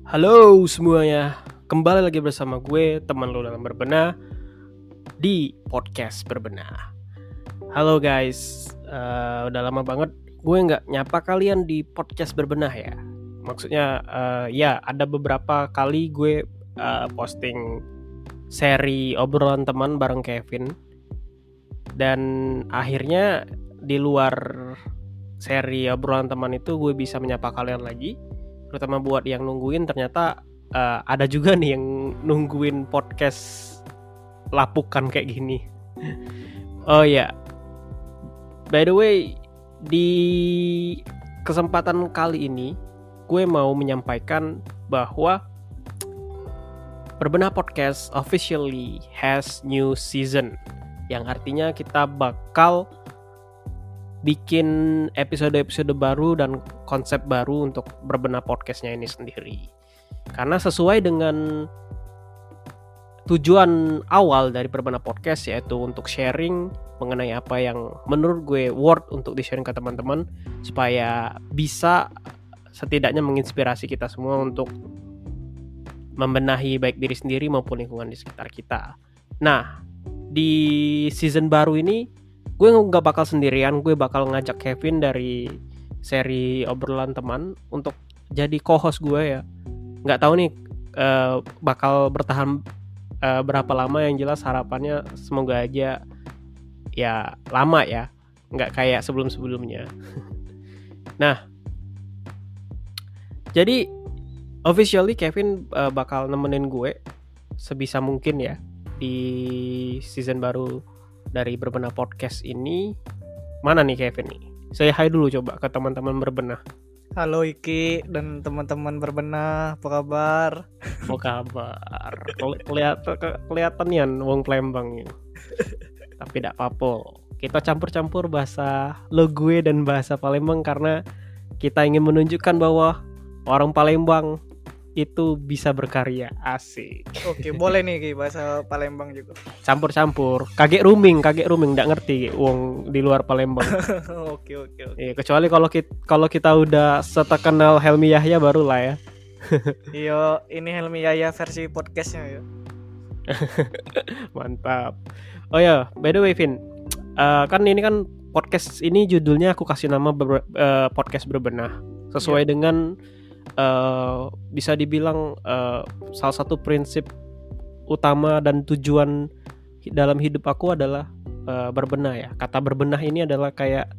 Halo semuanya, kembali lagi bersama gue, teman lo dalam berbenah, di podcast berbenah. Halo guys, udah lama banget gue nggak nyapa kalian di podcast berbenah ya. Maksudnya ya ada beberapa kali gue posting seri obrolan teman bareng Kevin. Dan akhirnya di luar seri obrolan teman itu gue bisa menyapa kalian lagi. Terutama buat yang nungguin, ternyata ada juga nih yang nungguin podcast lapukan kayak gini. Oh ya, by the way, di kesempatan kali ini gue mau menyampaikan bahwa Berbenah Podcast officially has new season, yang artinya kita bakal bikin episode-episode baru dan konsep baru untuk Berbenah Podcastnya ini sendiri. Karena sesuai dengan tujuan awal dari Berbenah Podcast, yaitu untuk sharing mengenai apa yang menurut gue worth untuk di-sharing ke teman-teman, supaya bisa setidaknya menginspirasi kita semua untuk membenahi baik diri sendiri maupun lingkungan di sekitar kita. Nah, di season baru ini gue nggak bakal sendirian, gue bakal ngajak Kevin dari seri obrolan teman untuk jadi co-host gue ya. Nggak tahu nih bakal bertahan berapa lama, yang jelas harapannya semoga aja ya lama ya, nggak kayak sebelum-sebelumnya. Nah, jadi officially Kevin bakal nemenin gue sebisa mungkin ya di season baru dari Berbenah Podcast ini. Mana nih Kevin nih? Saya hai dulu coba ke teman-teman Berbenah. Halo Iki dan teman-teman Berbenah, apa kabar? Apa kabar? Kelihatan ya wong Plembang. Tapi tidak apa-apa. Kita campur-campur bahasa lo gue dan bahasa Palembang karena kita ingin menunjukkan bahwa orang Palembang itu bisa berkarya. Asik. Oke, boleh nih Ki, bahasa Palembang juga. Campur-campur. Kaget rooming, nggak ngerti wong di luar Palembang. Oke. Ya, kecuali kalau kita udah seterkenal Helmi Yahya baru lah ya. Iya, ini Helmi Yahya versi podcastnya ya. Mantap. Oh ya, by the way Vin, kan ini kan podcast ini judulnya aku kasih nama podcast berbenah sesuai dengan bisa dibilang salah satu prinsip utama dan tujuan dalam hidup aku adalah berbenah ya. Kata berbenah ini adalah kayak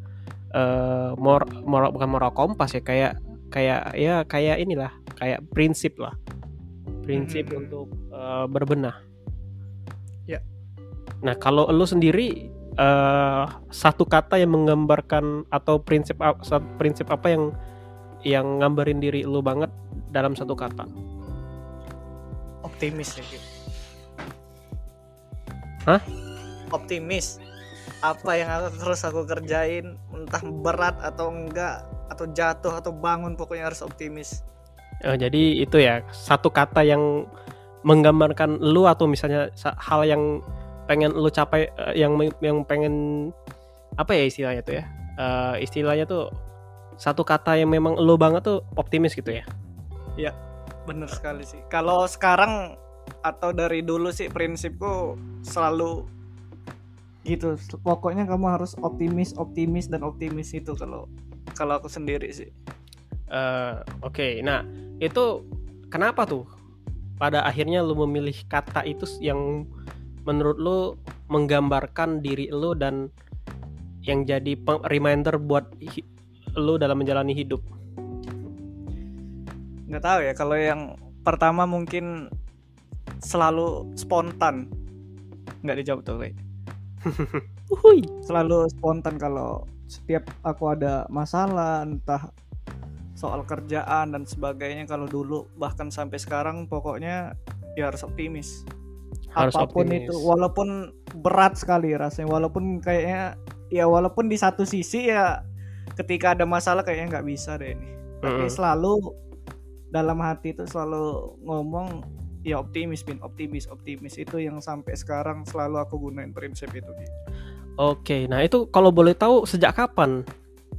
bukan moral kompas ya, kayak inilah, kayak prinsip untuk berbenah. Ya. Nah, kalau lu sendiri satu kata yang menggambarkan atau prinsip apa yang ngambarin diri lu banget dalam satu kata? Optimis ya Ki. Hah? Optimis. Apa yang harus aku kerjain, entah berat atau enggak, atau jatuh atau bangun, pokoknya harus optimis. Jadi itu ya, satu kata yang menggambarkan lu, atau misalnya hal yang pengen lu capai, yang pengen apa ya istilahnya tuh ya, istilahnya tuh satu kata yang memang lu banget tuh optimis gitu ya. Ya, bener sekali sih. Kalau sekarang atau dari dulu sih prinsipku selalu gitu. Pokoknya kamu harus optimis itu kalau aku sendiri sih. Oke. Nah, itu kenapa tuh pada akhirnya lu memilih kata itu yang menurut lu menggambarkan diri lu dan yang jadi reminder buat lu dalam menjalani hidup? Nggak tahu ya, kalau yang pertama mungkin selalu spontan. Nggak dijawab tuh kayak. Selalu spontan kalau setiap aku ada masalah, entah soal kerjaan dan sebagainya. Kalau dulu bahkan sampai sekarang, pokoknya ya harus optimis. Harus apapun optimis. Itu walaupun berat sekali rasanya, walaupun kayaknya ya, walaupun di satu sisi ya ketika ada masalah kayaknya nggak bisa deh ini, tapi selalu dalam hati itu selalu ngomong ya optimis itu yang sampai sekarang selalu aku gunain prinsip itu. Oke, nah itu kalau boleh tahu sejak kapan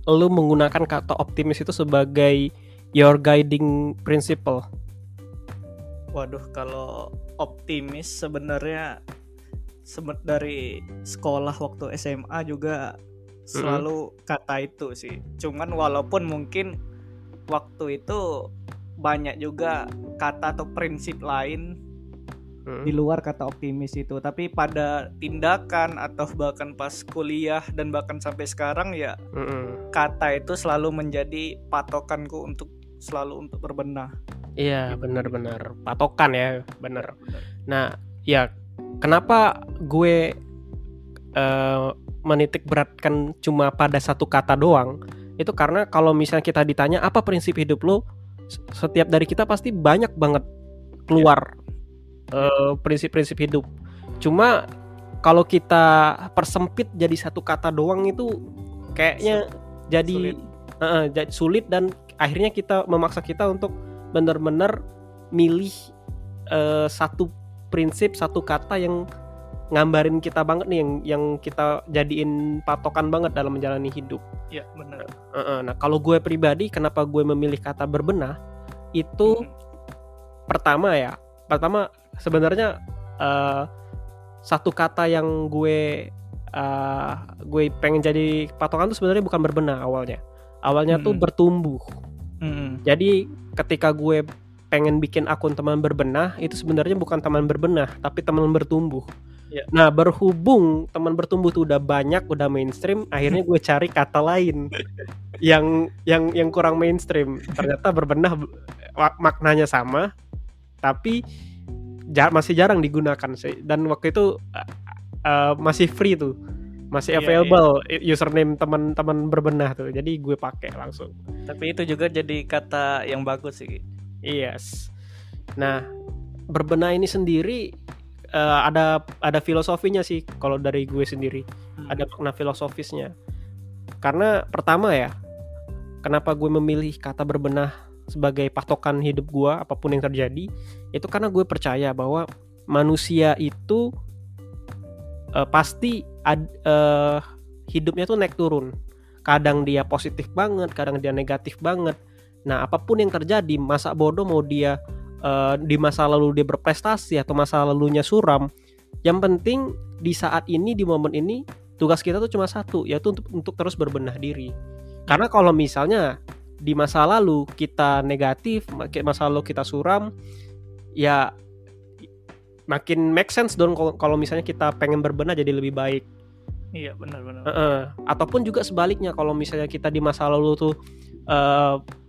lu menggunakan kata optimis itu sebagai your guiding principle? Waduh, kalau optimis sebenarnya dari sekolah waktu SMA juga selalu kata itu sih. Cuman walaupun mungkin waktu itu banyak juga kata atau prinsip lain di luar kata optimis itu, tapi pada tindakan atau bahkan pas kuliah dan bahkan sampai sekarang ya kata itu selalu menjadi patokanku untuk selalu untuk berbenah. Iya, benar-benar patokan ya, benar. Nah, ya kenapa gue menitik beratkan cuma pada satu kata doang? Itu karena kalau misalnya kita ditanya apa prinsip hidup lo, setiap dari kita pasti banyak banget keluar prinsip-prinsip hidup. Cuma kalau kita persempit jadi satu kata doang itu kayaknya jadi sulit dan akhirnya kita memaksa kita untuk benar-benar milih satu prinsip, satu kata yang ngambarin kita banget nih, yang kita jadiin patokan banget dalam menjalani hidup. Iya, benar. Nah, kalau gue pribadi, kenapa gue memilih kata berbenah? Itu pertama sebenarnya satu kata yang gue pengen jadi patokan tuh sebenarnya bukan berbenah awalnya tuh bertumbuh. Jadi ketika gue pengen bikin akun teman berbenah, itu sebenarnya bukan teman berbenah tapi teman bertumbuh. Nah, berhubung teman bertumbuh tuh udah banyak, udah mainstream, akhirnya gue cari kata lain yang kurang mainstream. Ternyata berbenah maknanya sama tapi masih jarang digunakan sih. Dan waktu itu masih free tuh, masih available username teman-teman berbenah tuh, jadi gue pakai langsung. Tapi itu juga jadi kata yang bagus sih. Yes. Nah, berbenah ini sendiri ada filosofinya sih kalau dari gue sendiri. Ada makna filosofisnya. Karena pertama ya, kenapa gue memilih kata berbenah sebagai patokan hidup gue apapun yang terjadi, itu karena gue percaya bahwa manusia itu pasti hidupnya tuh naik turun. Kadang dia positif banget, kadang dia negatif banget. Nah, apapun yang terjadi, masa bodoh mau dia di masa lalu dia berprestasi atau masa lalunya suram, yang penting di saat ini, di momen ini, tugas kita tuh cuma satu, yaitu untuk terus berbenah diri. Karena kalau misalnya di masa lalu kita negatif, masa lalu kita suram, ya makin make sense dong kalau misalnya kita pengen berbenah jadi lebih baik. Iya, benar-benar. Ataupun juga sebaliknya, kalau misalnya kita di masa lalu tuh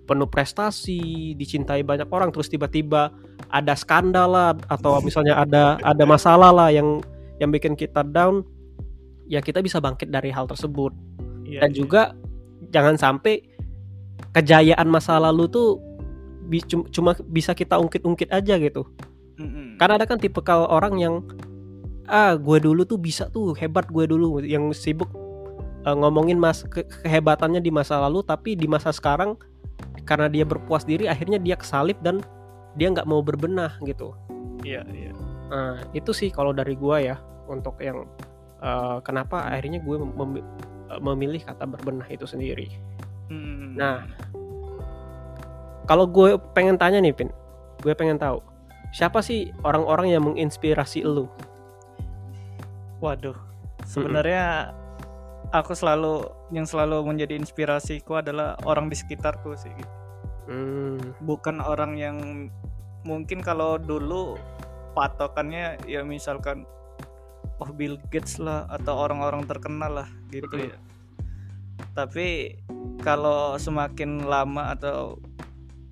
penuh prestasi, dicintai banyak orang, terus tiba-tiba ada skandal lah, atau misalnya ada masalah lah yang bikin kita down, ya kita bisa bangkit dari hal tersebut. Dan juga jangan sampai kejayaan masa lalu tuh cuma bisa kita ungkit-ungkit aja gitu. Karena ada kan tipikal orang yang gue dulu tuh bisa tuh, hebat gue dulu, yang sibuk ngomongin kehebatannya di masa lalu, tapi di masa sekarang karena dia berpuas diri, akhirnya dia kesalip dan dia nggak mau berbenah gitu. Iya. Nah, itu sih kalau dari gue ya, untuk yang kenapa akhirnya gue memilih kata berbenah itu sendiri. Nah, kalau gue pengen tanya nih, Pin, gue pengen tahu siapa sih orang-orang yang menginspirasi lu? Waduh, sebenarnya aku selalu menjadi inspirasiku adalah orang di sekitarku sih. Bukan orang yang mungkin kalau dulu patokannya ya misalkan Bill Gates lah atau orang-orang terkenal lah gitu ya. Tapi kalau semakin lama atau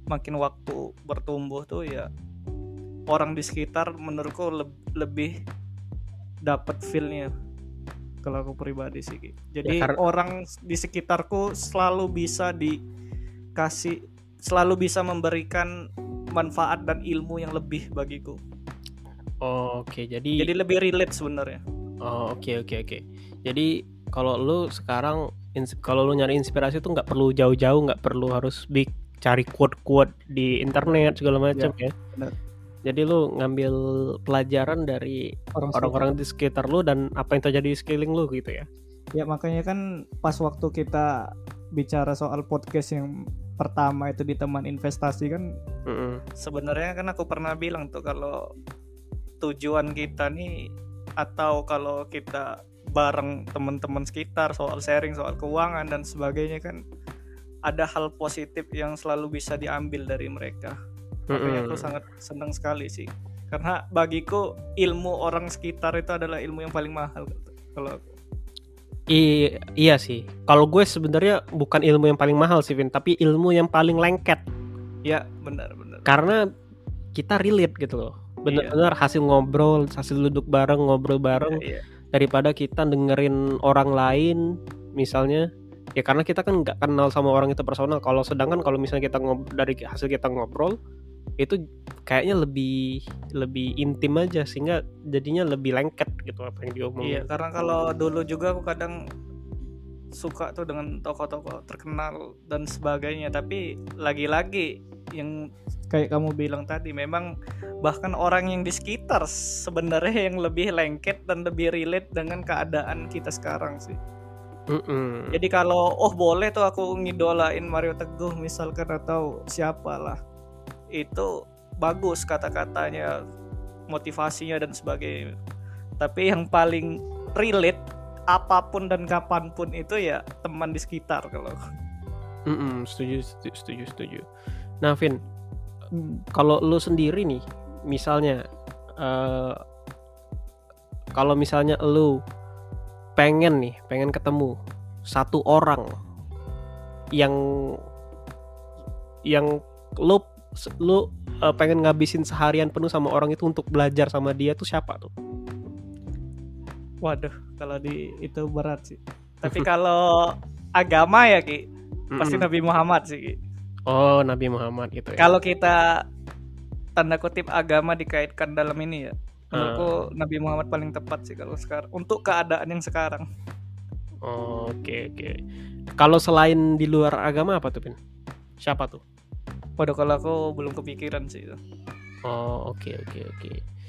makin waktu bertumbuh tuh ya orang di sekitar menurutku lebih dapat feel-nya kalau aku pribadi sih. Jadi orang di sekitarku selalu bisa memberikan manfaat dan ilmu yang lebih bagiku. Oke, jadi lebih relate sebenarnya. Oke. Jadi kalau lu sekarang kalau lu nyari inspirasi tuh nggak perlu jauh-jauh, nggak perlu harus cari quote-quote di internet segala macam ya. Benar. Jadi lu ngambil pelajaran dari orang-orang di sekitar lu dan apa yang terjadi di sekeliling lu gitu ya. Ya makanya kan pas waktu kita bicara soal podcast yang pertama itu di teman investasi kan, Mm-mm. sebenarnya kan aku pernah bilang tuh kalau tujuan kita nih, atau kalau kita bareng teman-teman sekitar soal sharing soal keuangan dan sebagainya kan, ada hal positif yang selalu bisa diambil dari mereka. Makanya aku sangat senang sekali sih, karena bagiku ilmu orang sekitar itu adalah ilmu yang paling mahal kalau aku. Iya sih. Kalau gue sebenarnya bukan ilmu yang paling mahal sih, Vin, tapi ilmu yang paling lengket. Ya, benar. Karena kita relate gitu loh. Benar-benar hasil ngobrol, hasil duduk bareng, ngobrol bareng, daripada kita dengerin orang lain misalnya. Ya karena kita kan nggak kenal sama orang itu personal. Kalau sedangkan kalau misalnya kita dari hasil kita ngobrol, itu kayaknya lebih intim aja, sehingga jadinya lebih lengket gitu apa yang diomongin. Iya, karena kalau dulu juga aku kadang suka tuh dengan tokoh-tokoh terkenal dan sebagainya, tapi lagi-lagi yang kayak kamu bilang tadi, memang bahkan orang yang di sekitar sebenarnya yang lebih lengket dan lebih relate dengan keadaan kita sekarang sih. Jadi kalau boleh tuh aku ngidolain Mario Teguh misalkan atau siapalah, itu bagus kata-katanya, motivasinya dan sebagainya, tapi yang paling relate apapun dan kapanpun itu ya teman di sekitar kalau. Setuju. Nah, Vin, kalau lu sendiri nih, misalnya kalau misalnya lu pengen ketemu satu orang yang lu pengen ngabisin seharian penuh sama orang itu untuk belajar sama dia, tuh siapa tuh? Waduh, kalau itu berat sih. Tapi kalau agama ya Ki, pasti Nabi Muhammad sih Ki. Oh, Nabi Muhammad gitu ya. Kalau kita tanda kutip agama dikaitkan dalam ini ya, menurutku Nabi Muhammad paling tepat sih kalau sekarang untuk keadaan yang sekarang. Oke. Kalau selain di luar agama apa tuh, Pin? Siapa tuh? Waduh, kalau aku belum kepikiran sih itu. Oke.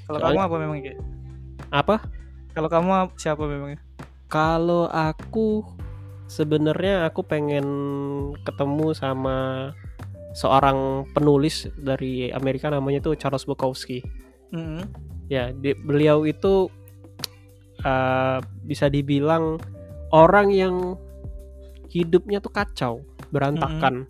Kalau kamu apa memang Ki? Apa? Kalau kamu siapa memangnya? Kalau aku sebenarnya aku pengen ketemu sama seorang penulis dari Amerika, namanya tuh Charles Bukowski. Ya, beliau itu bisa dibilang orang yang hidupnya tuh kacau, berantakan.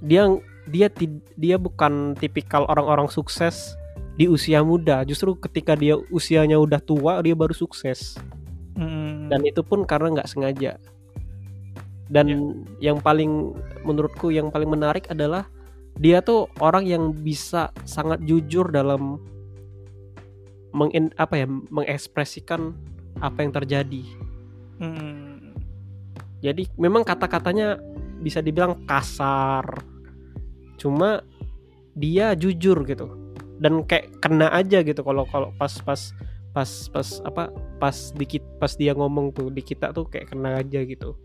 Dia bukan tipikal orang-orang sukses di usia muda, justru ketika dia usianya udah tua dia baru sukses. Dan itu pun karena nggak sengaja. Dan yang paling menurutku yang paling menarik adalah dia tuh orang yang bisa sangat jujur dalam mengekspresikan apa yang terjadi. Jadi memang kata-katanya bisa dibilang kasar, cuma dia jujur gitu. Dan kayak kena aja gitu kalau pas dia ngomong tuh di kita tuh kayak kena aja gitu.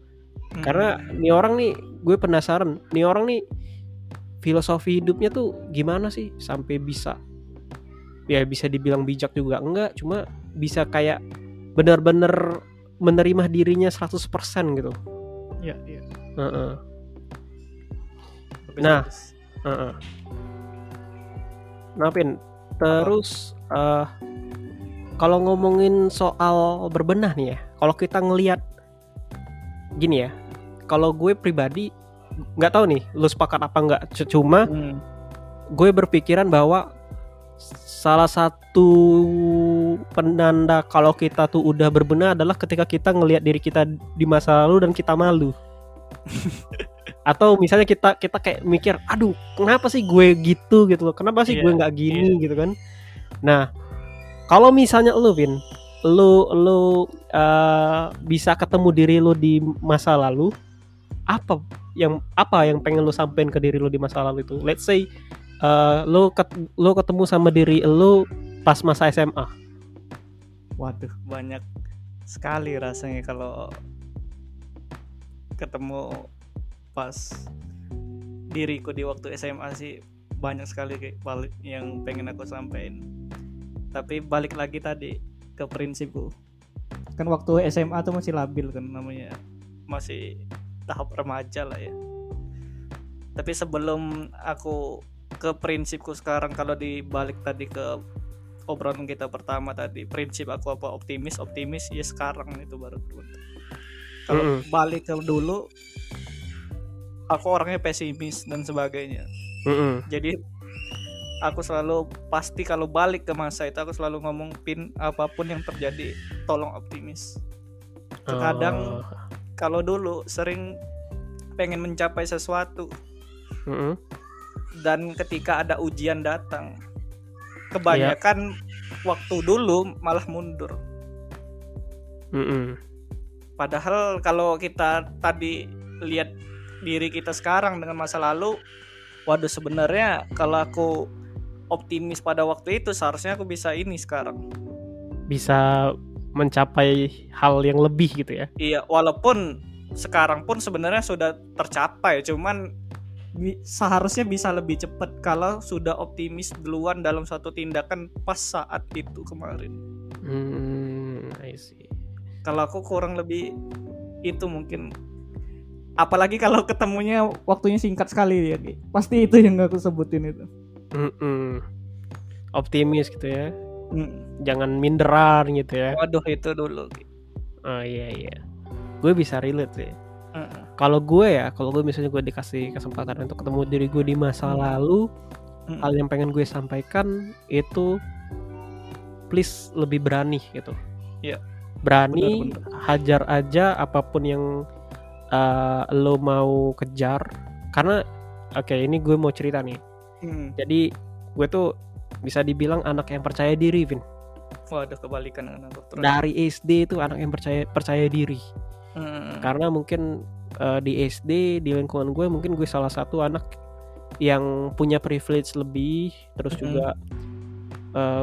Karena nih orang nih, gue penasaran, nih orang nih filosofi hidupnya tuh gimana sih sampai bisa dibilang bijak juga enggak, cuma bisa kayak benar-benar menerima dirinya 100% gitu. Iya. Nah, Pin, terus kalau ngomongin soal berbenah nih ya, kalau kita ngelihat gini ya, kalau gue pribadi nggak tahu nih lu sepakat apa nggak, cuma gue berpikiran bahwa salah satu penanda kalau kita tuh udah berbenah adalah ketika kita ngelihat diri kita di masa lalu dan kita malu. Atau misalnya kita kayak mikir, aduh kenapa sih gue gitu loh, kenapa sih gue nggak gini gitu kan. Nah, kalau misalnya lu Vin, lu bisa ketemu diri lu di masa lalu, apa yang pengen lu sampein ke diri lu di masa lalu itu? Let's say lu ketemu sama diri lu pas masa SMA. Waduh, banyak sekali rasanya kalau ketemu pas diriku di waktu SMA sih, banyak sekali kayak yang pengen aku sampaikan. Tapi balik lagi tadi ke prinsipku, kan waktu SMA tuh masih labil kan, namanya masih tahap remaja lah ya. Tapi sebelum aku ke prinsipku sekarang, kalau dibalik tadi ke obrolan kita pertama tadi, prinsip aku apa, optimis ya sekarang itu baru terbentuk. Kalau balik ke dulu, aku orangnya pesimis dan sebagainya. Jadi aku selalu pasti kalau balik ke masa itu, aku selalu ngomong, Pin, apapun yang terjadi tolong optimis. Terkadang kalau dulu sering pengen mencapai sesuatu, dan ketika ada ujian datang, kebanyakan waktu dulu malah mundur. Padahal kalau kita tadi lihat diri kita sekarang dengan masa lalu, waduh, sebenarnya kalau aku optimis pada waktu itu, seharusnya aku bisa ini sekarang. Bisa mencapai hal yang lebih gitu ya. Iya, walaupun sekarang pun sebenarnya sudah tercapai, cuman seharusnya bisa lebih cepat kalau sudah optimis duluan dalam suatu tindakan pas saat itu kemarin. I see. Kalau aku kurang lebih itu mungkin. Apalagi kalau ketemunya waktunya singkat sekali ya, pasti itu yang aku sebutin itu. Optimis gitu ya. Jangan minderan gitu ya. Waduh, itu dulu. Oh iya. Gue bisa relate sih. Kalau gue misalnya gue dikasih kesempatan untuk ketemu diri gue di masa lalu, hal yang pengen gue sampaikan itu please lebih berani gitu. Iya. Berani, hajar aja apapun yang lo mau kejar. Karena ini gue mau cerita nih. Jadi gue tuh bisa dibilang anak yang percaya diri, Vin. Waduh, kebalikan dengan aku. Dari SD itu anak yang percaya diri. Karena mungkin di SD, di lingkungan gue, mungkin gue salah satu anak yang punya privilege lebih. Terus juga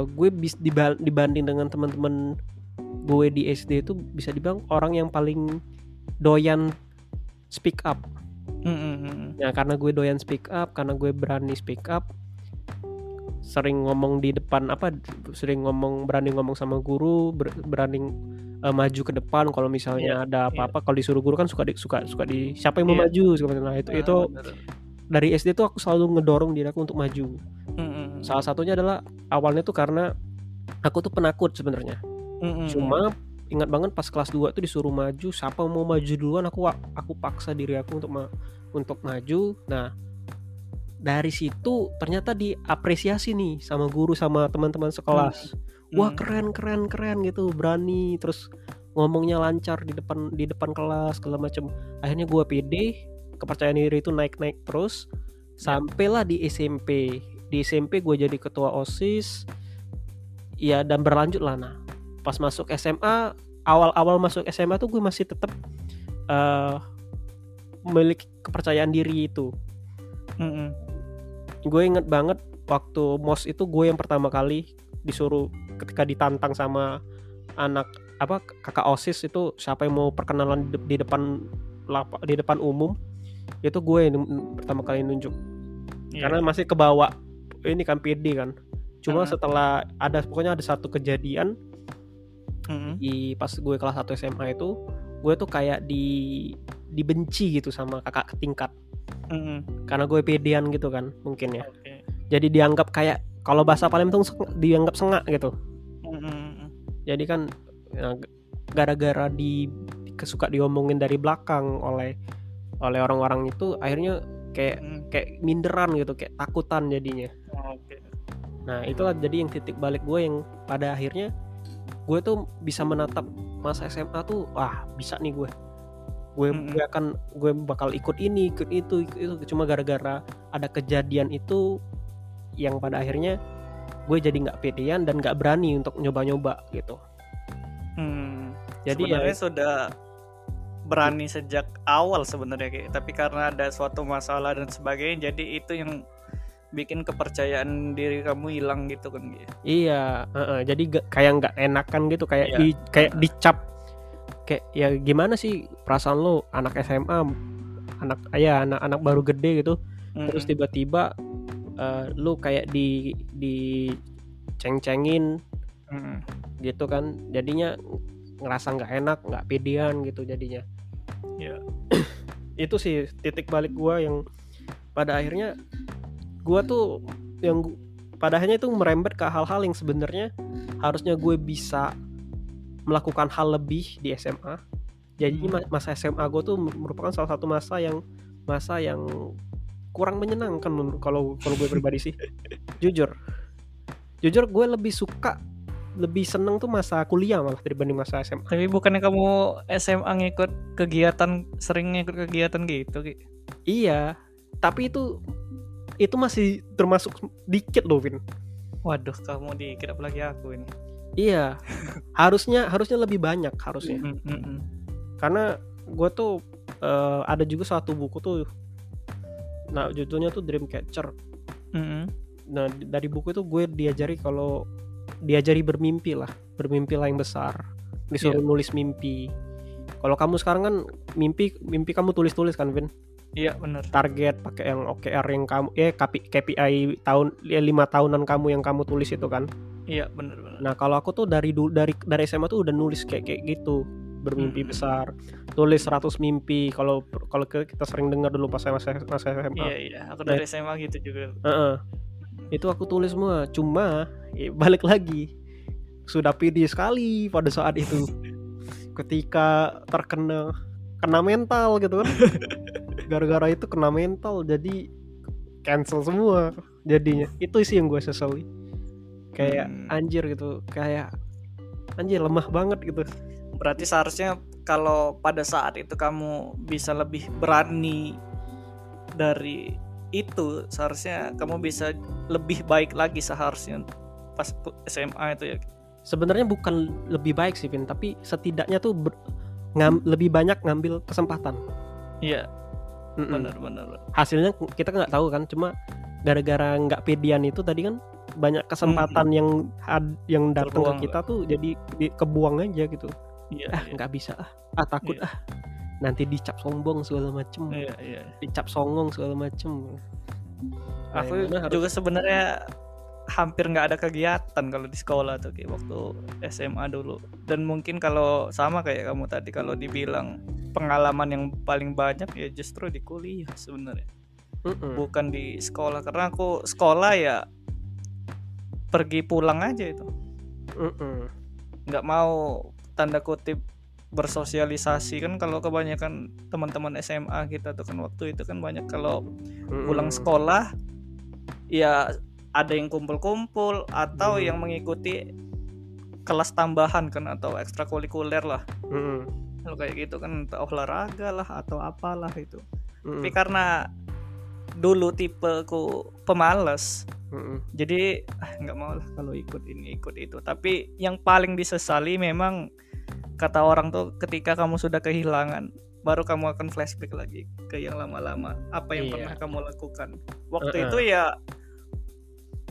gue dibanding dengan teman-teman gue di SD itu bisa dibilang orang yang paling doyan speak up. Nah, karena gue doyan speak up, karena gue berani speak up, sering ngomong di depan berani ngomong sama guru, berani maju ke depan kalau misalnya ada apa-apa. Kalau disuruh guru kan suka di siapa yang mau maju seperti. Nah, itu dari SD tuh aku selalu ngedorong diri aku untuk maju. Salah satunya adalah awalnya tuh karena aku tuh penakut sebenarnya. Cuma ingat banget pas kelas 2 tuh disuruh maju, siapa mau maju duluan aku paksa diri aku untuk maju. Nah, dari situ ternyata diapresiasi nih sama guru sama teman-teman sekelas. Wah, keren gitu, berani, terus ngomongnya lancar di depan kelas segala macam. Akhirnya gue pede, kepercayaan diri itu naik terus sampailah di SMP. Di SMP gue jadi ketua OSIS. Ya, dan berlanjut lah. Nah, pas masuk SMA, awal masuk SMA tuh gue masih tetap memiliki kepercayaan diri itu. Gue inget banget waktu MOS itu gue yang pertama kali disuruh, ketika ditantang sama kakak OSIS itu, siapa yang mau perkenalan di depan umum, itu gue yang pertama kali nunjuk. Karena masih kebawa ini kan PD kan. Cuma setelah pokoknya ada satu kejadian pas gue kelas 1 SMA itu, gue tuh kayak dibenci gitu sama kakak tingkat. Karena gue pedean gitu kan mungkin ya. Jadi dianggap kayak, kalau bahasa Palembang tuh dianggap sengak gitu. Jadi kan gara-gara suka diomongin dari belakang oleh orang-orang itu, akhirnya kayak minderan gitu, kayak takutan jadinya. Nah, itulah jadi yang titik balik gue, yang pada akhirnya gue tuh bisa menatap masa SMA tuh, wah bisa nih gue bakal ikut ini, ikut itu. Cuma gara-gara ada kejadian itu yang pada akhirnya gue jadi nggak pedean dan nggak berani untuk nyoba-nyoba gitu. Jadi sebenarnya sudah berani sejak awal sebenarnya, tapi karena ada suatu masalah dan sebagainya, jadi itu yang bikin kepercayaan diri kamu hilang gitu kan. Iya, jadi kayak nggak enakan gitu, kayak dicap, kayak ya gimana sih perasaan lo, anak SMA, anak baru gede gitu, terus tiba-tiba lu kayak di ceng-cengin gitu kan, jadinya ngerasa nggak enak, nggak pedean gitu jadinya. Itu sih titik balik gue yang pada akhirnya gue tuh pada akhirnya itu merembet ke hal-hal yang sebenarnya harusnya gue bisa melakukan hal lebih di SMA. Jadi masa SMA gue tuh merupakan salah satu masa yang kurang menyenangkan kalau gue pribadi sih. Jujur gue lebih seneng tuh masa kuliah malah dibanding masa SMA. Tapi bukannya kamu SMA sering ngikut kegiatan gitu, Ki? Iya, tapi itu masih termasuk dikit loh, Vin. Waduh, kamu dikit apalagi aku ini. Iya, harusnya lebih banyak harusnya. Karena gue tuh ada juga satu buku tuh, nah judulnya tuh Dreamcatcher. Nah dari buku itu gue diajari bermimpi yang besar, disuruh nulis mimpi. Kalau kamu sekarang kan mimpi kamu tulis kan, Vin? Iya benar. Target pakai yang OKR yang kamu KPI tahun 5 tahunan kamu yang kamu tulis itu kan? Iya benar. Nah kalau aku tuh dari SMA tuh udah nulis kayak gitu, bermimpi besar, tulis 100 mimpi. Kalau kita sering dengar dulu pas masa SMA. Iya, aku dari SMA gitu juga. Itu aku tulis semua. Cuma balik lagi, sudah pede sekali pada saat itu. Ketika kena mental gitu kan. Gara-gara itu kena mental, jadi cancel semua jadinya. Itu sih yang gue sesali. Kayak anjir gitu, kayak anjir lemah banget gitu. Berarti seharusnya kalau pada saat itu kamu bisa lebih berani dari itu, seharusnya kamu bisa lebih baik lagi seharusnya pas SMA itu ya. Sebenarnya bukan lebih baik sih, Vin, tapi setidaknya tuh lebih banyak ngambil kesempatan. Iya. Benar. Hasilnya kita nggak tahu kan, cuma gara-gara nggak pedean itu tadi kan banyak kesempatan yang datang ke kita tuh jadi kebuang aja gitu. Nggak bisa takut nanti dicap sombong segala macem. Dicap songong segala macem. Aku juga sebenarnya hampir nggak ada kegiatan kalau di sekolah tuh kayak waktu SMA dulu. Dan mungkin kalau sama kayak kamu tadi, kalau dibilang pengalaman yang paling banyak ya justru di kuliah sebenarnya. Bukan di sekolah, karena aku sekolah ya pergi pulang aja itu. Nggak mau tanda kutip bersosialisasi kan. Kalau kebanyakan teman-teman SMA kita tuh kan waktu itu kan banyak kalau pulang sekolah ya ada yang kumpul-kumpul atau yang mengikuti kelas tambahan kan atau ekstrakurikuler lah. Kalau kayak gitu kan entah olahraga lah atau apalah itu. Tapi karena dulu tipeku pemalas, jadi nggak mau lah kalau ikut ini ikut itu. Tapi yang paling disesali memang kata orang tuh ketika kamu sudah kehilangan, baru kamu akan flashback lagi ke yang lama-lama apa yang pernah kamu lakukan. Waktu itu ya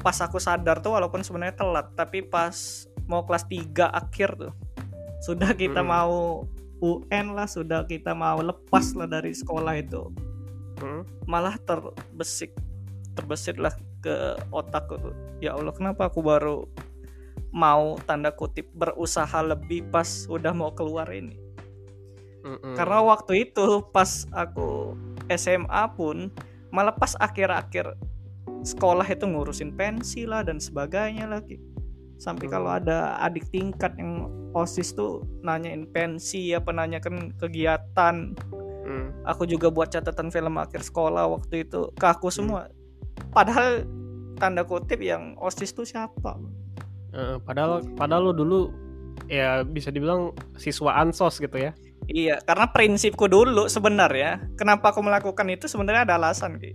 pas aku sadar tuh walaupun sebenarnya telat, tapi pas mau kelas 3 akhir tuh sudah kita mau UN lah, sudah kita mau lepas lah dari sekolah itu. Malah terbesit lah ke otakku tuh, ya Allah kenapa aku baru mau tanda kutip berusaha lebih pas udah mau keluar ini. Karena waktu itu pas aku SMA pun malah pas akhir-akhir sekolah itu ngurusin pensi lah dan sebagainya lagi. Sampai kalau ada adik tingkat yang OSIS tuh nanyain pensi apa nanyakan kegiatan. Aku juga buat catatan film akhir sekolah waktu itu ke aku semua. Padahal tanda kutip yang OSIS tuh siapa? Padahal lo dulu ya bisa dibilang siswa ansos gitu ya. Iya, karena prinsipku dulu sebenarnya kenapa aku melakukan itu sebenarnya ada alasan Ki.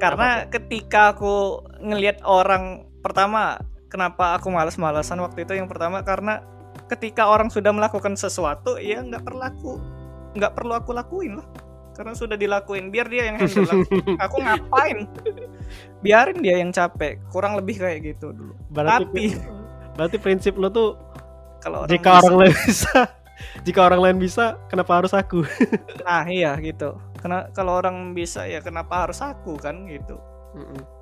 Karena ketika aku ngelihat orang, pertama kenapa aku malas-malasan waktu itu, yang pertama karena ketika orang sudah melakukan sesuatu ya nggak perlu aku lakuin lah, karena sudah dilakuin, biar dia yang handle. Aku ngapain, biarin dia yang capek, kurang lebih kayak gitu dulu. Berarti prinsip lo tuh kalau jika orang lain bisa kenapa harus aku? Nah iya gitu, karena kalau orang bisa ya kenapa harus aku kan gitu.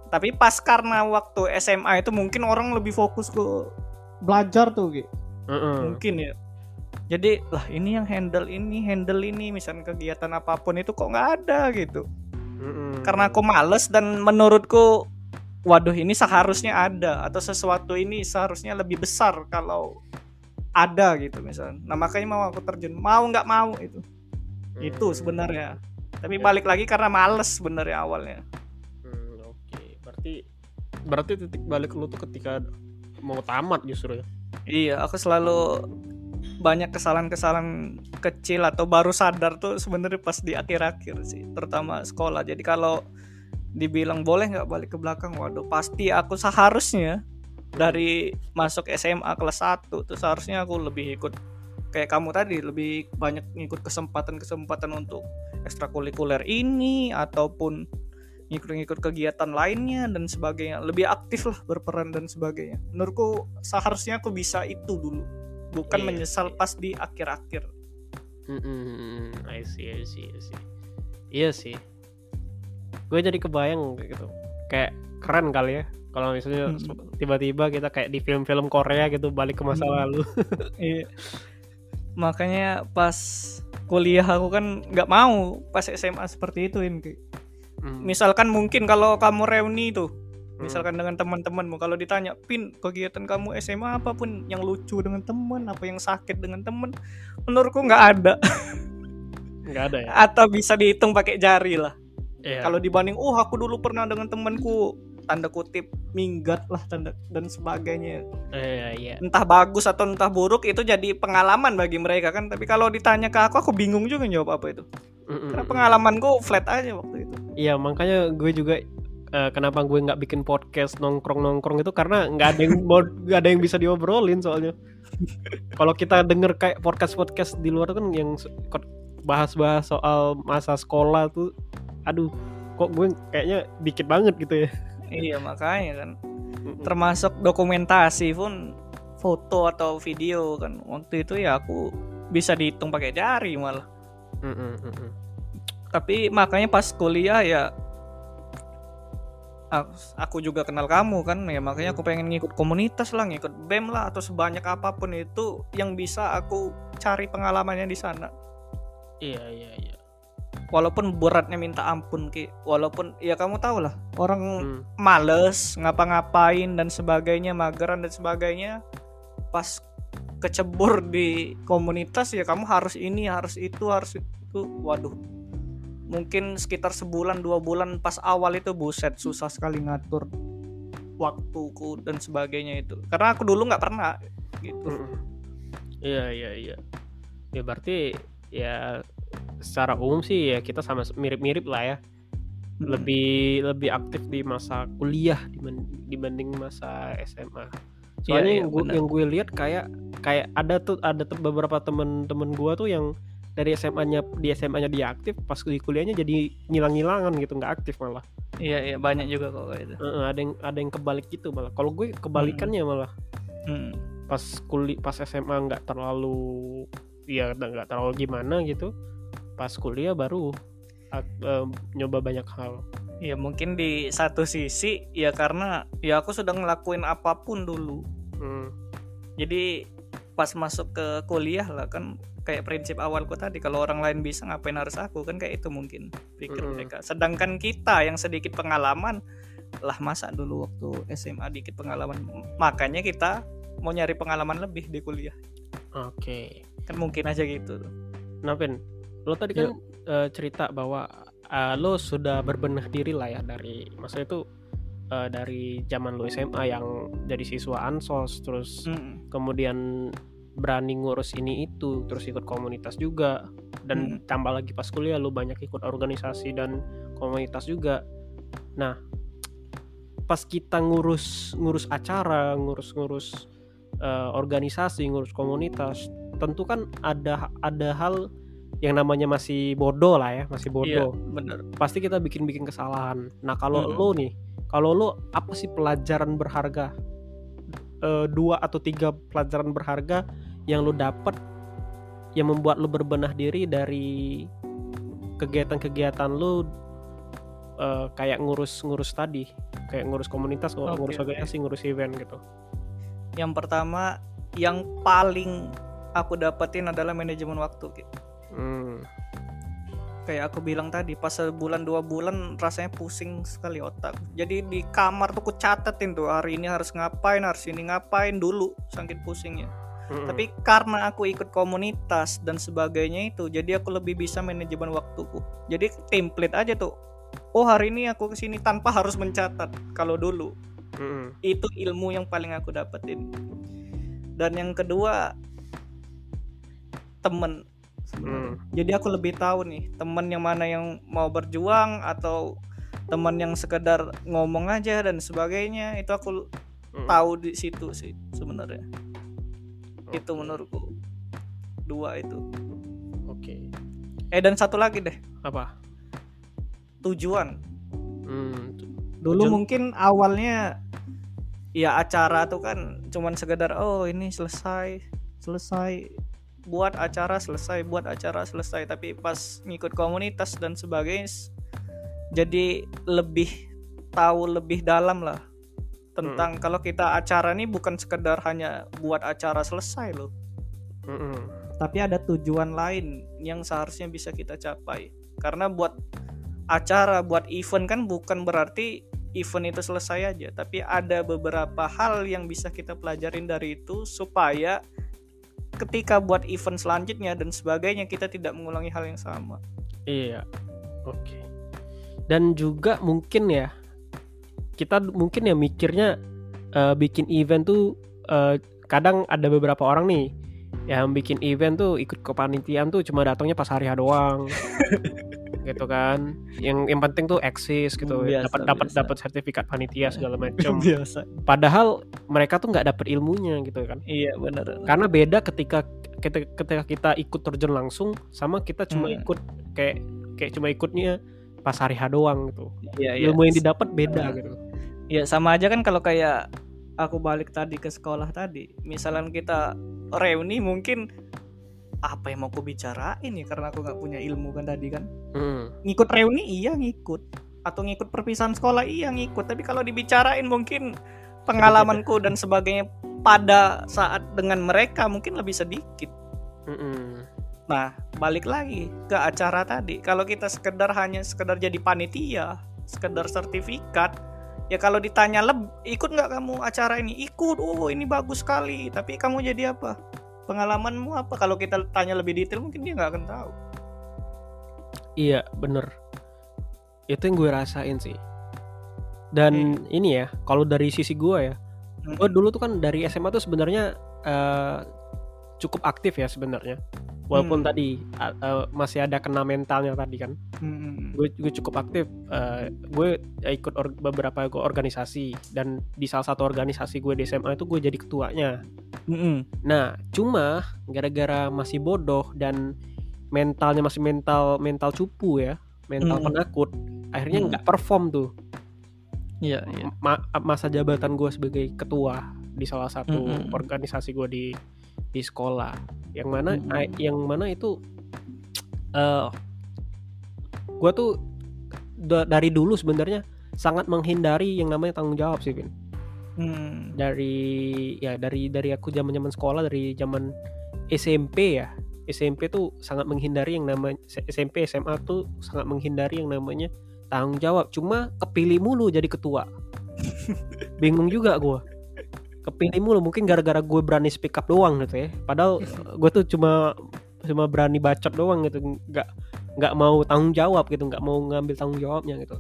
Tapi pas karena waktu SMA itu mungkin orang lebih fokus ke belajar tuh gitu. Mungkin ya. Jadi lah ini yang handle ini misalnya kegiatan apapun itu kok nggak ada gitu. Karena aku males dan menurutku waduh ini seharusnya ada atau sesuatu ini seharusnya lebih besar kalau ada gitu misalnya. Nah makanya mau aku terjun, mau nggak mau itu sebenarnya. Tapi balik lagi karena males sebenarnya awalnya. Oke. Berarti titik balik lu tuh ketika mau tamat justru ya? Iya, aku selalu banyak kesalahan-kesalahan kecil atau baru sadar tuh sebenarnya pas di akhir-akhir sih, terutama sekolah. Jadi kalau dibilang boleh nggak balik ke belakang, waduh pasti aku seharusnya dari masuk SMA kelas 1 tuh seharusnya aku lebih ikut kayak kamu tadi, lebih banyak ngikut kesempatan untuk ekstrakurikuler ini ataupun ngikut kegiatan lainnya dan sebagainya, lebih aktif lah berperan dan sebagainya. Menurutku seharusnya aku bisa itu dulu, bukan menyesal pas di akhir-akhir. I see. Iya sih, gue jadi kebayang kayak gitu, kayak keren kali ya kalau misalnya tiba-tiba kita kayak di film-film Korea gitu balik ke masa lalu. Iya. Makanya pas kuliah aku kan nggak mau pas SMA seperti itu ini. Misalkan mungkin kalau kamu reuni tuh, misalkan dengan teman-temanmu, kalau ditanya, Pin, kegiatan kamu SMA apapun yang lucu dengan teman, apa yang sakit dengan teman, menurutku nggak ada. Nggak ada ya? Atau bisa dihitung pakai jari lah. Yeah. Kalau dibanding, aku dulu pernah dengan temanku, tanda kutip minggat lah dan sebagainya. Yeah. Entah bagus atau entah buruk itu jadi pengalaman bagi mereka kan. Tapi kalau ditanya ke aku bingung juga jawab apa itu. Karena pengalamanku flat aja waktu itu. Iya, makanya gue juga kenapa gue nggak bikin podcast nongkrong itu karena nggak ada yang bisa diobrolin soalnya. Kalau kita denger kayak podcast di luar kan yang bahas-bahas soal masa sekolah tuh, aduh, kok gue kayaknya dikit banget gitu ya. Iya, makanya kan. Termasuk dokumentasi pun, foto atau video kan. Waktu itu ya aku bisa dihitung pakai jari malah. Tapi makanya pas kuliah ya aku juga kenal kamu kan ya, makanya aku pengen ngikut komunitas lah, ngikut BEM lah, atau sebanyak apapun itu yang bisa aku cari pengalamannya di sana. Iya. Walaupun beratnya minta ampun Ki, walaupun ya kamu tahu lah orang males ngapa-ngapain dan sebagainya, mageran dan sebagainya, pas kecebur di komunitas ya kamu harus ini, harus itu, waduh. Mungkin sekitar sebulan 2 bulan pas awal itu buset susah sekali ngatur waktuku dan sebagainya itu. Karena aku dulu nggak pernah gitu. Iya. Ya berarti ya secara umum sih ya kita sama mirip-mirip lah ya. Lebih aktif di masa kuliah dibanding masa SMA. Soalnya yang gue lihat kayak ada beberapa temen gue tuh yang dari SMA-nya dia aktif, pas di kuliahnya jadi ngilang-ngilangan gitu, nggak aktif malah. Iya banyak juga kok kayak itu. Ada yang kebalik gitu malah. Kalau gue kebalikannya malah. Pas SMA nggak terlalu gimana gitu. Pas kuliah baru nyoba banyak hal. Ya mungkin di satu sisi ya karena ya aku sudah ngelakuin apapun dulu. Jadi pas masuk ke kuliah lah kan, kayak prinsip awalku tadi, kalau orang lain bisa ngapain harus aku, kan kayak itu mungkin pikir mereka. Sedangkan kita yang sedikit pengalaman lah, masa dulu waktu SMA dikit pengalaman, makanya kita mau nyari pengalaman lebih di kuliah. Oke. Kan mungkin aja gitu. Nah Pin, lo tadi kan cerita bahwa lo sudah berbenah diri lah ya dari masa itu, dari zaman lo SMA yang jadi siswa ansos, terus kemudian berani ngurus ini itu, terus ikut komunitas juga, dan tambah lagi pas kuliah lu banyak ikut organisasi dan komunitas juga. Nah, pas kita ngurus acara, ngurus organisasi, ngurus komunitas, tentu kan ada hal yang namanya masih bodoh lah ya, masih bodoh. Iya, bener. Pasti kita bikin kesalahan. Nah, kalau lu apa sih pelajaran berharga, 2 atau 3 pelajaran berharga yang lu dapat yang membuat lu berbenah diri dari kegiatan lu, kayak ngurus tadi, kayak ngurus komunitas, ngurus organisasi, ngurus event gitu. Yang pertama, yang paling aku dapetin adalah manajemen waktu gitu. kayak aku bilang tadi, pas sebulan 2 bulan rasanya pusing sekali otak. Jadi di kamar tuh aku catetin tuh hari ini harus ngapain, harus ini ngapain dulu, saking pusingnya. Tapi karena aku ikut komunitas dan sebagainya itu, jadi aku lebih bisa manajemen waktuku. Jadi template aja tuh. Oh hari ini aku kesini tanpa harus mencatat. Kalau dulu itu ilmu yang paling aku dapetin. Dan yang kedua temen. Jadi aku lebih tahu nih teman yang mana yang mau berjuang atau teman yang sekedar ngomong aja dan sebagainya. Itu aku tahu di situ sih sebenarnya. Itu menurutku 2 itu. Oke. Dan satu lagi deh. Apa? Tujuan. Dulu mungkin awalnya ya acara tuh kan cuman sekedar oh ini selesai buat acara selesai, tapi pas ngikut komunitas dan sebagainya jadi lebih tahu lebih dalam lah tentang kalau kita acara nih bukan sekedar hanya buat acara selesai loh. Tapi ada tujuan lain yang seharusnya bisa kita capai. Karena buat acara, buat event kan bukan berarti event itu selesai aja, tapi ada beberapa hal yang bisa kita pelajarin dari itu supaya ketika buat event selanjutnya dan sebagainya kita tidak mengulangi hal yang sama. Iya. Oke. Dan juga mungkin ya kita mungkin ya mikirnya bikin event tuh kadang ada beberapa orang nih yang bikin event tuh ikut kepanitiaan tuh cuma datangnya pas hari doang. Gitu kan. Yang penting tuh eksis gitu. Dapat sertifikat panitia segala macam. Biasa. Padahal mereka tuh nggak dapat ilmunya gitu kan. Iya benar. Karena beda ketika kita ikut terjun langsung sama kita cuma ikut kayak cuma ikutnya pas hari doang gitu. Iya, ilmu yang didapat beda gitu. Iya sama aja kan kalau kayak aku balik tadi ke sekolah tadi. Misalnya kita reuni mungkin apa yang mau aku bicarain ya karena aku nggak punya ilmu kan tadi kan. Ngikut reuni iya ngikut, atau ngikut perpisahan sekolah iya ngikut, tapi kalau dibicarain mungkin pengalamanku dan sebagainya pada saat dengan mereka mungkin lebih sedikit. Nah balik lagi ke acara tadi, kalau kita sekedar jadi panitia, sekedar sertifikat, ya kalau ditanya ikut nggak kamu acara ini, ikut, oh ini bagus sekali, tapi kamu jadi apa? Pengalamanmu apa? Kalau kita tanya lebih detail mungkin dia nggak akan tahu. Iya bener, itu yang gue rasain sih. Dan ini ya kalau dari sisi gue ya, gue dulu tuh kan dari SMA tuh sebenarnya cukup aktif ya sebenarnya, walaupun tadi masih ada kena mentalnya tadi kan. Gue cukup aktif, gue ikut beberapa organisasi, dan di salah satu organisasi gue di SMA itu gue jadi ketuanya. Nah cuma gara-gara masih bodoh dan mentalnya masih mental cupu ya, mental penakut, akhirnya nggak perform tuh. Iya. Masa jabatan gue sebagai ketua di salah satu organisasi gue di sekolah, yang mana itu gue tuh dari dulu sebenarnya sangat menghindari yang namanya tanggung jawab sih, Vin. Dari aku zaman sekolah, dari zaman SMP ya, SMP tuh sangat menghindari yang namanya, SMP SMA tuh sangat menghindari yang namanya tanggung jawab. Cuma kepilih mulu jadi ketua. Bingung juga gue, kepilih mulu, mungkin gara-gara gue berani speak up doang gitu ya, padahal gue tuh cuma berani bacot doang gitu, nggak mau tanggung jawab gitu, nggak mau ngambil tanggung jawabnya gitu.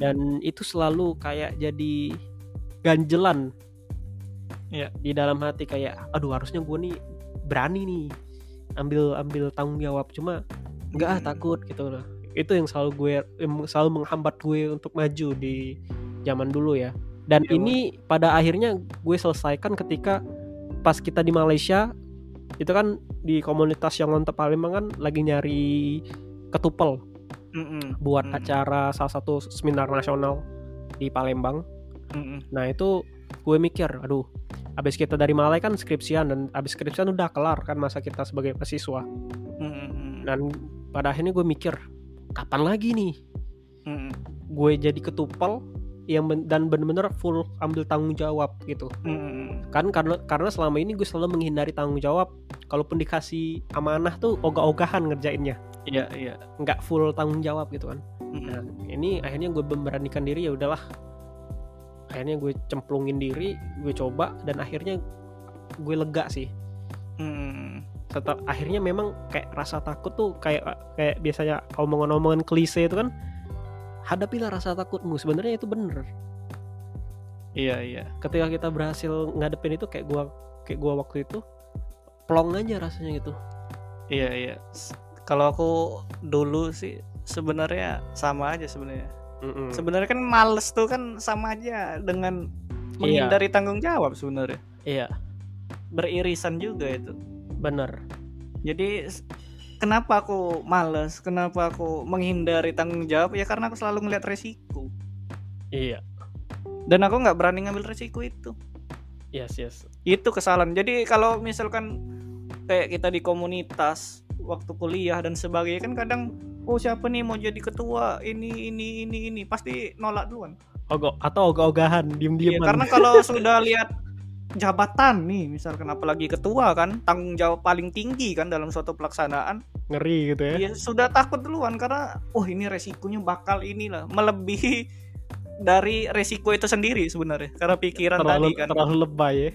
Dan itu selalu kayak jadi ganjelan ya di dalam hati, kayak aduh harusnya gue nih berani nih ambil tanggung jawab, cuma nggak takut gitu loh. Itu yang selalu menghambat gue untuk maju di zaman dulu ya. Dan ini pada akhirnya gue selesaikan ketika pas kita di Malaysia itu kan, di komunitas yang Lontar Palembang kan lagi nyari ketupel buat acara salah satu seminar nasional di Palembang. Nah itu gue mikir, aduh abis kita dari Malai kan skripsian, dan abis skripsian udah kelar kan masa kita sebagai mahasiswa. Dan pada akhirnya gue mikir, kapan lagi nih gue jadi ketupel yang dan benar-benar full ambil tanggung jawab gitu. Kan karena selama ini gue selalu menghindari tanggung jawab, kalaupun dikasih amanah tuh ogah-ogahan ngerjainnya. Iya. nggak full tanggung jawab gitu kan. Nah, ini akhirnya gue memberanikan diri, ya udahlah. Akhirnya gue cemplungin diri, gue coba, dan akhirnya gue lega sih. Setelah akhirnya memang kayak rasa takut tuh kayak biasanya omongan-omongan klise itu kan, hadapilah rasa takutmu. Sebenarnya itu bener. Iya. Ketika kita berhasil ngadepin itu, kayak gua waktu itu plong aja rasanya gitu. Iya. Kalau aku dulu sih sebenarnya sama aja sebenarnya. Sebenarnya kan males tuh kan sama aja dengan menghindari tanggung jawab sebenarnya. Iya. Beririsan juga itu. Bener. Jadi kenapa aku males? Kenapa aku menghindari tanggung jawab? Ya karena aku selalu ngeliat resiko. Iya. Dan aku nggak berani ngambil resiko itu. Yes. Itu kesalahan. Jadi kalau misalkan kayak kita di komunitas waktu kuliah dan sebagainya kan kadang, oh siapa nih mau jadi ketua, ini pasti nolak duluan. Atau ogah-ogahan, diem-dieman. Iya, karena kalau sudah lihat jabatan nih, misalkan apalagi ketua kan, tanggung jawab paling tinggi kan dalam suatu pelaksanaan, ngeri gitu ya. Iya, sudah takut duluan karena ini resikonya bakal inilah melebihi dari resiko itu sendiri sebenarnya, karena pikiran tadi kan terlalu lebay ya.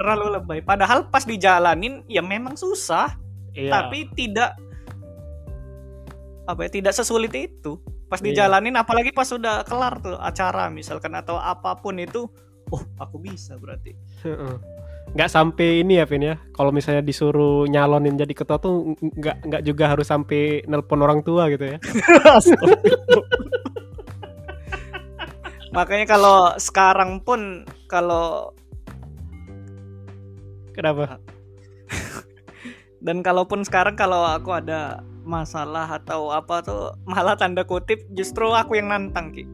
Terlalu lebay. Padahal pas dijalanin ya memang susah, tapi tidak sesulit itu. Pas dijalanin, apalagi pas sudah kelar tuh acara misalkan atau apapun itu, aku bisa berarti. Nggak sampai ini ya, Vin ya. Kalau misalnya disuruh nyalonin jadi ketua tuh nggak juga harus sampai nelpon orang tua gitu ya. Makanya kalau sekarang pun kenapa? Dan kalaupun sekarang kalau aku ada masalah atau apa tuh malah tanda kutip justru aku yang nantang Ki.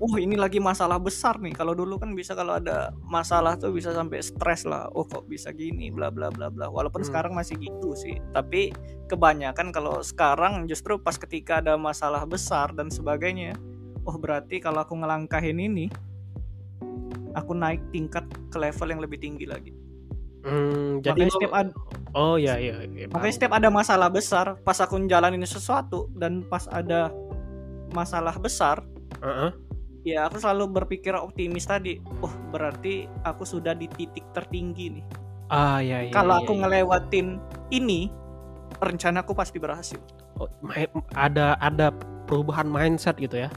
Ini lagi masalah besar nih. Kalau dulu kan bisa kalau ada masalah tuh bisa sampai stres lah. Kok bisa gini bla bla bla bla. Walaupun sekarang masih gitu sih. Tapi kebanyakan kalau sekarang justru pas ketika ada masalah besar dan sebagainya, berarti kalau aku ngelangkahin ini, aku naik tingkat ke level yang lebih tinggi lagi. Jadi makanya setiap ada masalah besar, pas aku ngejalanin sesuatu dan pas ada masalah besar, ya aku selalu berpikir optimis tadi. Berarti aku sudah di titik tertinggi nih. Kalau aku ngelewatin ini, rencanaku pasti berhasil. Ada perubahan mindset gitu ya.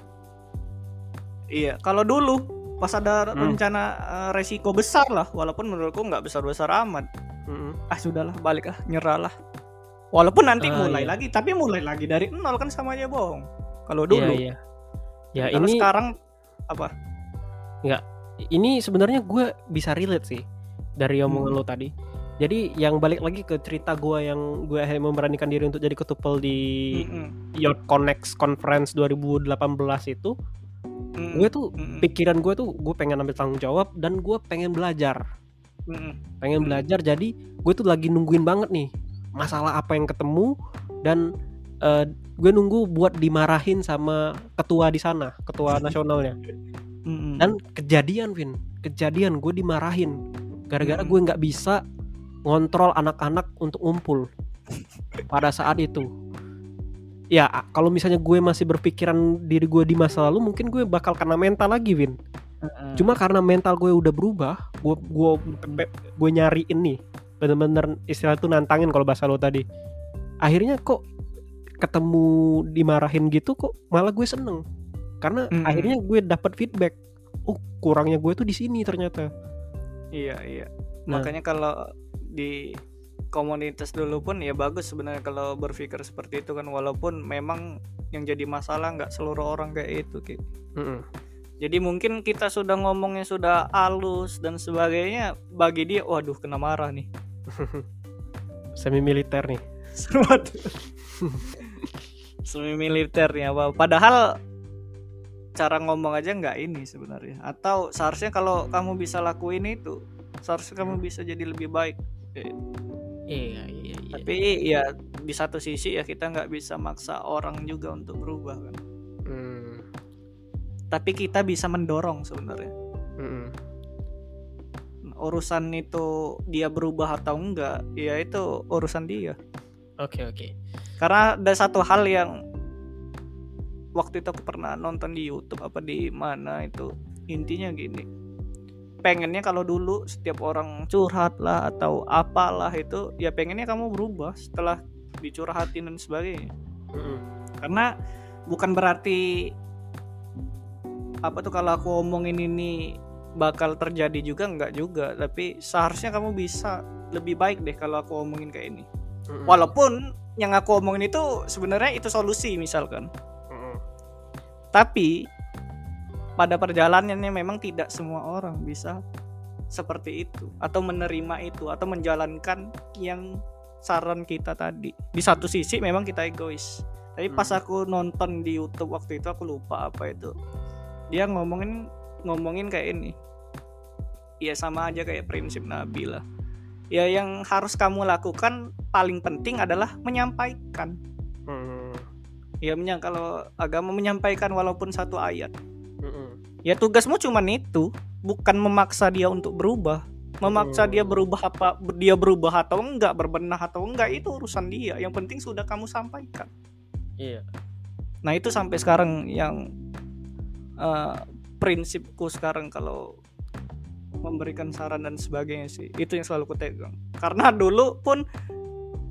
Iya, kalau dulu pas ada rencana resiko besar lah, walaupun menurutku nggak besar-besar amat. Sudahlah, balik nyerah lah. Walaupun nanti mulai lagi, tapi mulai lagi dari nol kan sama aja bohong. Kalau dulu. Ya kalau ini sekarang apa? Enggak. Ini sebenarnya gue bisa relate sih dari omongan lo tadi. Jadi yang balik lagi ke cerita gue yang gue memberanikan diri untuk jadi ketupel di Youth Connect Conference 2018 itu, gue tuh pikiran gue tuh gue pengen ambil tanggung jawab dan gue pengen belajar. Pengen belajar, jadi gue tuh lagi nungguin banget nih masalah apa yang ketemu, dan gue nunggu buat dimarahin sama ketua di sana, ketua nasionalnya. Dan kejadian gue dimarahin gara-gara gue nggak bisa ngontrol anak-anak untuk ngumpul pada saat itu. Ya kalau misalnya gue masih berpikiran diri gue di masa lalu, mungkin gue bakal kena mental lagi, Vin. Cuma karena mental gue udah berubah, gue nyariin nih, bener-bener istilah itu nantangin kalau bahasa lo tadi. Akhirnya kok ketemu dimarahin gitu kok malah gue seneng, karena akhirnya gue dapat feedback. Kurangnya gue tuh di sini ternyata. Iya. Makanya kalau di komunitas dulu pun ya bagus sebenarnya kalau berpikir seperti itu kan, walaupun memang yang jadi masalah nggak seluruh orang kayak itu Ki. Jadi mungkin kita sudah ngomongnya sudah halus dan sebagainya, bagi dia waduh kena marah nih. Semi militer nih. Semi militer nih apa? Padahal cara ngomong aja nggak ini sebenarnya. Atau seharusnya kalau kamu bisa lakuin itu, seharusnya kamu bisa jadi lebih baik. Iya. Tapi ya di satu sisi ya kita nggak bisa maksa orang juga untuk berubah kan. Tapi kita bisa mendorong sebenarnya. Urusan itu dia berubah atau enggak, ya itu urusan dia. Oke. Karena ada satu hal yang waktu itu aku pernah nonton di YouTube apa di mana itu, intinya gini, pengennya kalau dulu setiap orang curhat lah atau apalah itu ya pengennya kamu berubah setelah dicurhatin dan sebagainya. Karena bukan berarti apa tuh kalau aku omongin ini bakal terjadi juga, enggak juga, tapi seharusnya kamu bisa lebih baik deh kalau aku omongin kayak ini. Walaupun yang aku omongin itu sebenarnya itu solusi misalkan. Tapi pada perjalanannya memang tidak semua orang bisa seperti itu atau menerima itu atau menjalankan yang saran kita tadi. Di satu sisi memang kita egois. Tapi pas aku nonton di YouTube waktu itu aku lupa apa itu. Dia ngomongin kayak ini. Ya sama aja kayak prinsip Nabi lah. Ya yang harus kamu lakukan paling penting adalah menyampaikan. Ya kalau agama menyampaikan walaupun satu ayat. Ya tugasmu cuman itu, bukan memaksa dia untuk berubah. Memaksa dia berubah dia berubah atau enggak, berbenah atau enggak itu urusan dia. Yang penting sudah kamu sampaikan. Iya. Nah itu sampai sekarang yang prinsipku sekarang kalau memberikan saran dan sebagainya sih, itu yang selalu kutegang. Karena dulu pun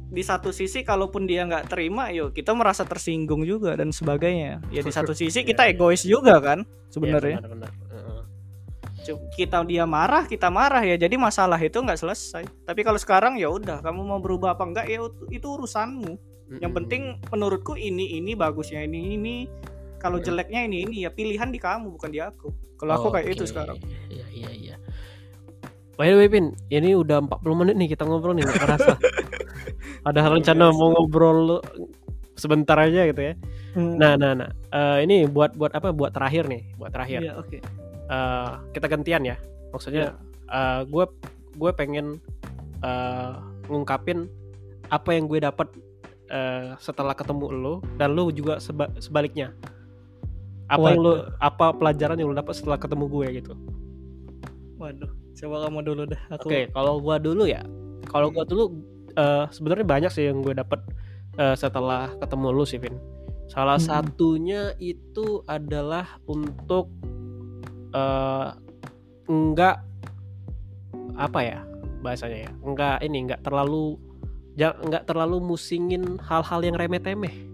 di satu sisi kalaupun dia nggak terima, yo kita merasa tersinggung juga dan sebagainya. Ya di satu sisi kita egois juga kan sebenarnya. Benar. Dia marah, kita marah ya. Jadi masalah itu nggak selesai. Tapi kalau sekarang ya udah, kamu mau berubah apa enggak ya itu urusanmu. Yang penting menurutku ini bagusnya ini. Kalau jeleknya ini ya pilihan di kamu bukan di aku. Kalau aku kayak itu sekarang. Iya. By the way Pin, ini udah 40 menit nih kita ngobrol nih, nggak kerasa. Padahal rencana mau ngobrol sebentar aja gitu ya. Nah. Ini buat apa? Buat terakhir nih, Iya, oke. Kita gantian ya. Maksudnya gue pengen ngungkapin apa yang gue dapat setelah ketemu lo, dan lo juga sebaliknya. Apa pelajaran yang lo dapat setelah ketemu gue gitu. Waduh, coba kamu dulu dah. Oke, kalau gue dulu ya. Kalau gue dulu sebenarnya banyak sih yang gue dapat setelah ketemu lu sih, Vin. Salah satunya itu adalah untuk enggak apa ya bahasanya ya, enggak terlalu musingin hal-hal yang remeh-temeh.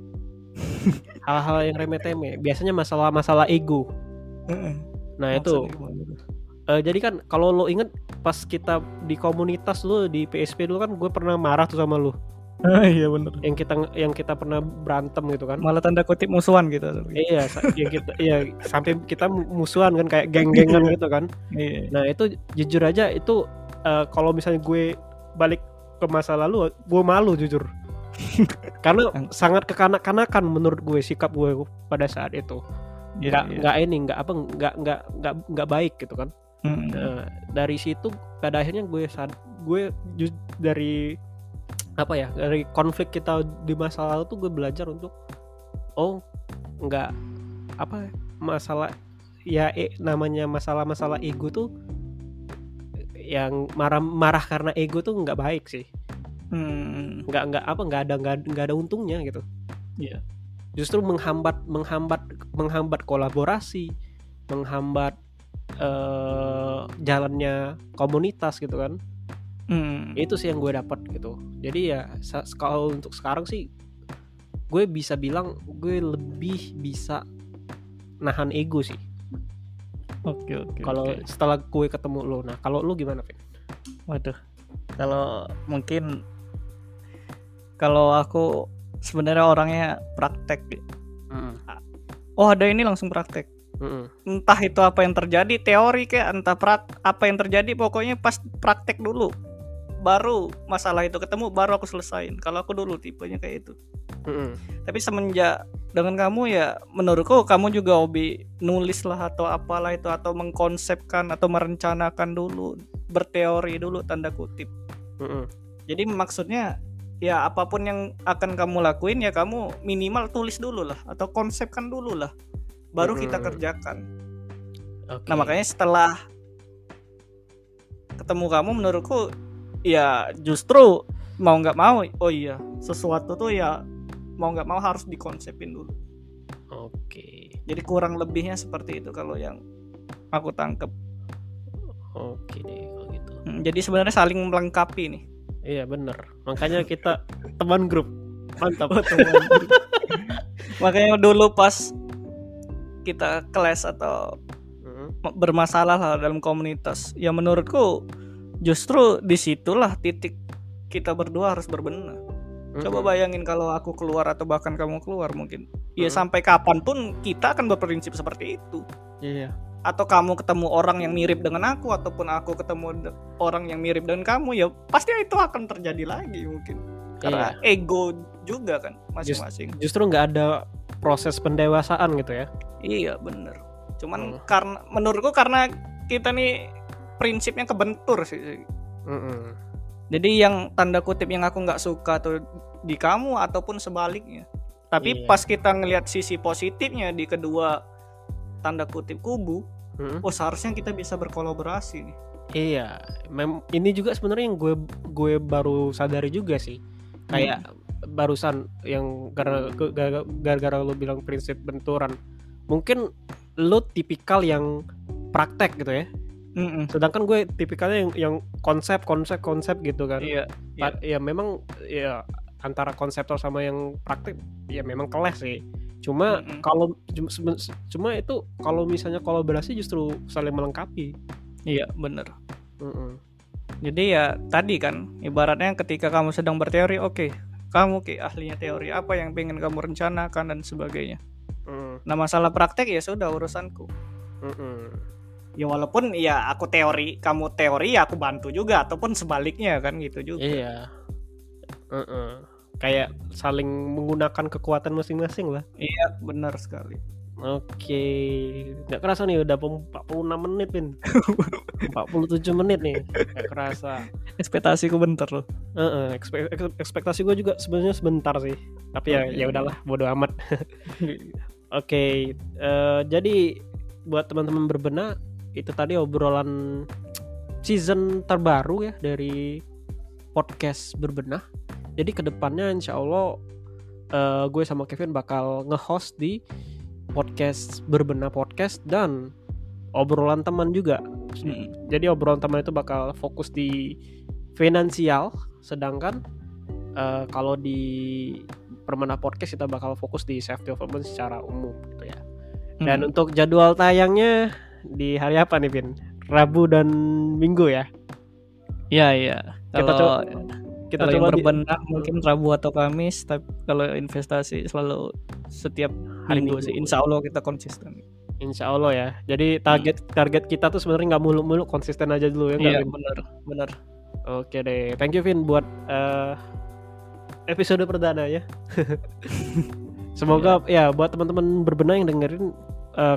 Hal-hal yang remeh-temeh, biasanya masalah ego. Nah itu jadi kan kalau lo inget pas kita di komunitas lo di PSP dulu kan gue pernah marah tuh sama lo. Iya benar. Yang kita pernah berantem gitu kan. Malah tanda kutip musuhan gitu. Iya, sampai kita musuhan kan, kayak geng-gengan gitu kan. Iya. Nah itu jujur aja itu kalau misalnya gue balik ke masa lalu, gue malu jujur. Karena sangat kekanak-kanakan menurut gue sikap gue pada saat itu. Nggak baik gitu kan. Nah, dari situ pada akhirnya gue dari konflik kita di masa lalu tuh gue belajar untuk namanya masalah ego tuh, yang marah karena ego tuh nggak baik sih. Nggak ada untungnya gitu. Iya. Justru menghambat kolaborasi, menghambat jalannya komunitas gitu kan. Itu sih yang gue dapat gitu. Jadi ya kalau untuk sekarang sih gue bisa bilang gue lebih bisa nahan ego sih. Oke. Kalau setelah gue ketemu lo. Nah kalau lo gimana, Vin? Waduh, kalau aku sebenarnya orangnya praktek. Ada ini langsung praktek. Entah itu apa yang terjadi, teori kayak entah apa yang terjadi, pokoknya pas praktek dulu baru masalah itu ketemu, baru aku selesain. Kalau aku dulu tipenya kayak itu. Tapi semenjak dengan kamu ya, menurutku kamu juga hobi nulis lah atau apalah itu, atau mengkonsepkan atau merencanakan dulu, berteori dulu tanda kutip. Jadi maksudnya ya apapun yang akan kamu lakuin ya kamu minimal tulis dulu lah atau konsepkan dulu lah, baru kita kerjakan. Nah makanya setelah ketemu kamu menurutku ya justru mau nggak mau, oh iya, sesuatu tuh ya mau nggak mau harus dikonsepin dulu. Oke. Jadi kurang lebihnya seperti itu kalau yang aku tangkep. Oke deh kalau gitu. Jadi sebenarnya saling melengkapi nih. Iya bener. Makanya kita teman grup. Mantap. Makanya dulu pas kita kelas atau bermasalah lah dalam komunitas, ya menurutku justru disitulah titik kita berdua harus berbenah. Coba bayangin kalau aku keluar atau bahkan kamu keluar mungkin. Ya sampai kapanpun kita akan berprinsip seperti itu. Iya. Atau kamu ketemu orang yang mirip dengan aku, ataupun aku ketemu orang yang mirip dengan kamu, ya pasti itu akan terjadi lagi mungkin. Karena ego juga kan masing-masing. Justru nggak ada proses pendewasaan gitu ya. Iya bener. Cuman karena menurutku karena kita nih prinsipnya kebentur sih. Jadi yang tanda kutip yang aku nggak suka tuh di kamu ataupun sebaliknya. Tapi pas kita ngelihat sisi positifnya di kedua tanda kutip kubu, oh seharusnya kita bisa berkolaborasi nih. Iya, ini juga sebenarnya yang gue baru sadari juga sih. Kayak barusan yang gara-gara lo bilang prinsip benturan. Mungkin lo tipikal yang praktek gitu ya. Sedangkan gue tipikalnya yang konsep gitu kan. Iya. Ya memang ya antara konseptor sama yang praktek ya memang kelas sih. Cuma kalau cuma itu kalau misalnya kolaborasi justru saling melengkapi. Iya bener. Jadi ya tadi kan ibaratnya ketika kamu sedang berteori, oke, kamu ahlinya teori, apa yang pengen kamu rencanakan dan sebagainya. Nah masalah praktek ya sudah urusanku. Ya walaupun ya aku teori, kamu teori, ya aku bantu juga, ataupun sebaliknya kan gitu juga. Iya. Kayak saling menggunakan kekuatan masing-masing lah. Iya benar sekali. Oke, nggak kerasa nih udah 46 menit Pin. 47 menit nih, nggak kerasa. Ekspektasiku bentar loh. Ekspektasi gue juga sebenarnya sebentar sih. Tapi ya udahlah, bodo amat. Oke, jadi buat teman-teman berbenah, itu tadi obrolan season terbaru ya dari podcast berbenah. Jadi kedepannya insya Allah gue sama Kevin bakal nge-host di podcast berbenah podcast dan obrolan teman juga. Jadi obrolan teman itu bakal fokus di finansial, sedangkan kalau di Perbenah podcast kita bakal fokus di self development secara umum gitu ya. Dan untuk jadwal tayangnya di hari apa nih Vin? Rabu dan Minggu ya? Iya. Kita coba berbenah mungkin Rabu atau Kamis, tapi kalau investasi selalu setiap hari Minggu sih. Insya Allah kita konsisten. Insya Allah ya. Jadi target kita tuh sebenarnya nggak muluk-muluk, konsisten aja dulu ya. Iya benar. Oke deh, thank you Vin buat episode perdana ya. Semoga ya buat teman-teman berbenah yang dengerin,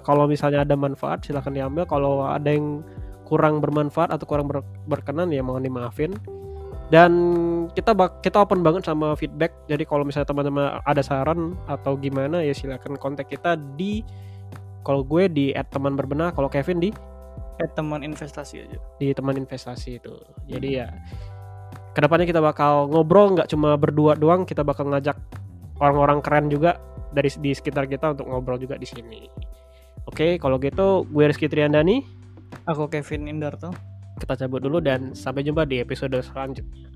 kalau misalnya ada manfaat silahkan diambil. Kalau ada yang kurang bermanfaat atau kurang berkenan ya mohon dimaafin. Dan kita open banget sama feedback. Jadi kalau misalnya teman-teman ada saran atau gimana ya silakan kontak kita di, kalau gue di @temanberbenah, kalau Kevin di teman investasi aja. Di teman investasi itu. Jadi ya kedepannya kita bakal ngobrol nggak cuma berdua doang, kita bakal ngajak orang-orang keren juga di sekitar kita untuk ngobrol juga di sini. Oke, kalau gitu gue Rizky Triandani, aku Kevin Indarto. Kita cabut dulu dan sampai jumpa di episode selanjutnya.